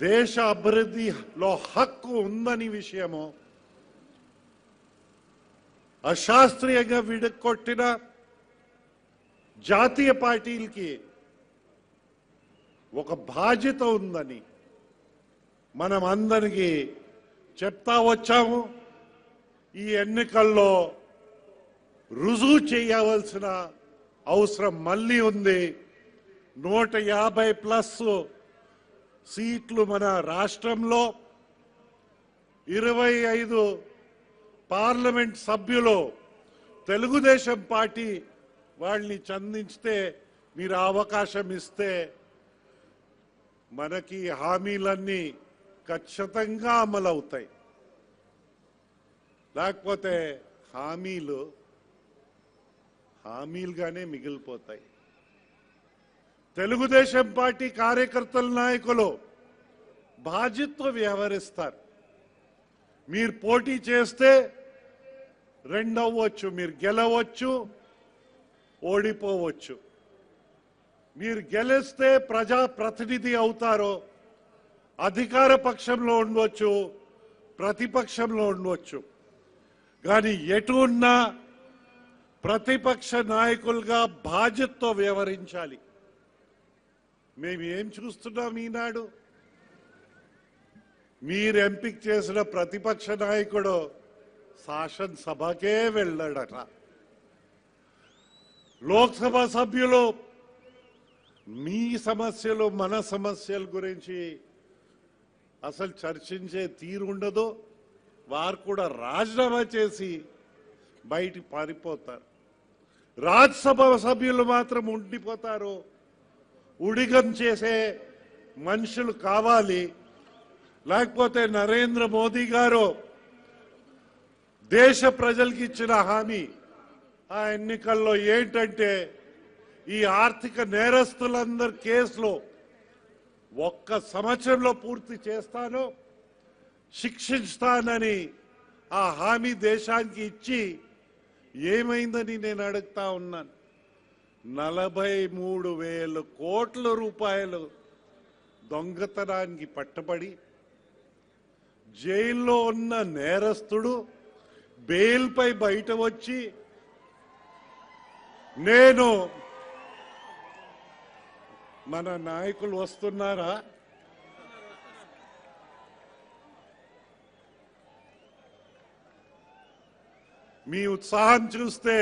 దేశ అభివృద్ధిలో హక్కు ఉందని విషయము అశాస్త్రీయంగా విడగొట్టిన జాతీయ పార్టీలకి ఒక బాధ్యత ఉందని మనం అందరికీ చెప్తా వచ్చాము. ఈ ఎన్నికల్లో రుజువు చేయవలసిన అవసరం మళ్ళీ ఉంది. 150+ సీట్లు మన రాష్ట్రంలో 25 పార్లమెంట్ సభ్యులు తెలుగుదేశం పార్టీ వాళ్ళని చందించితే మీరు అవకాశం ఇస్తే మనకి హామీలన్నీ ఖచ్చితంగా అమలవుతాయి. లేకపోతే హామీలుగానే మిగిలిపోతాయి. తెలుగుదేశం పార్టీ కార్యకర్తల నాయకులు బాధ్యతతో వ్యవహరిస్తారు. మీరు పోటీ చేస్తే రెండవచ్చు, మీరు గెలవచ్చు, ఓడిపోవచ్చు. మీరు గెలిస్తే ప్రజాప్రతినిధి అవుతారో అధికార పక్షంలో ఉండవచ్చు, ప్రతిపక్షంలో ఉండవచ్చు. కానీ ఎటు ఉన్నా ప్రతిపక్ష నాయకులుగా బాధ్యతతో వ్యవహరించాలి. మేము ఏం చూస్తున్నాం ఈనాడు? మీరు ఎంపిక చేసిన ప్రతిపక్ష నాయకుడు శాసనసభకే వెళ్ళాడట. లోక్సభ సభ్యులు మీ సమస్యలు మన సమస్యల గురించి అసలు చర్చించే తీరు ఉండదు. వారు కూడా రాజీనామా చేసి బయటికి పారిపోతారు. రాజ్యసభ సభ్యులు మాత్రం ఉండిపోతారు. ఉడిగం చేసే మనుషులు కావాలి. లేకపోతే నరేంద్ర మోదీ గారు దేశ ప్రజలకు ఇచ్చిన హామీ ఆ ఎన్నికల్లో ఏంటంటే ఈ ఆర్థిక నేరస్తులందరి కేసులు 1 సంవత్సరంలో పూర్తి చేస్తాను, శిక్షిస్తానని ఆ హామీ దేశానికి ఇచ్చి ఏమైందని నేను అడుగుతా ఉన్నాను. 43,000 కోట్ల రూపాయలు దొంగతనానికి పట్టబడి జైల్లో ఉన్న నేరస్తుడు బెయిల్పై బయట వచ్చి నేను మన నాయకులు వస్తున్నారా? మీ ఉత్సాహం చూస్తే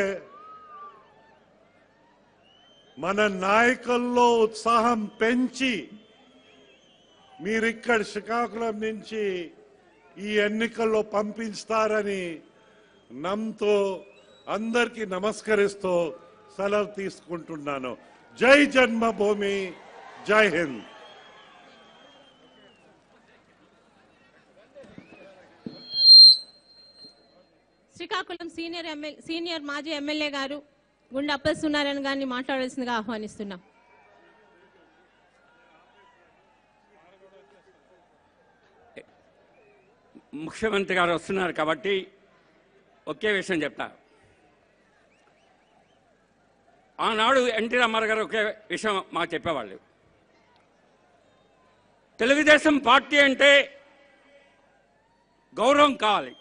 మన నాయకుల్లో ఉత్సాహం పెంచి మీరిక్కడ శ్రీకాకుళం నుంచి ఈ ఎన్నికల్లో పంపిస్తారని నమ్ముతూ అందరికీ నమస్కరిస్తూ సెలవు తీసుకుంటున్నాను. జై జన్మభూమి, జై హింద్. శ్రీకాకుళం సీనియర్ మాజీ ఎమ్మెల్యే గారు గుండె అప్పస్తున్నారని గారిని మాట్లాడాల్సిందిగా ఆహ్వానిస్తున్నాం. ముఖ్యమంత్రి గారు వస్తున్నారు కాబట్టి ఒకే విషయం చెప్తా. ఆనాడు ఎన్టీ రామారావు గారు ఒకే విషయం మాకు చెప్పేవాళ్ళు. తెలుగుదేశం పార్టీ అంటే గౌరవం కావాలి,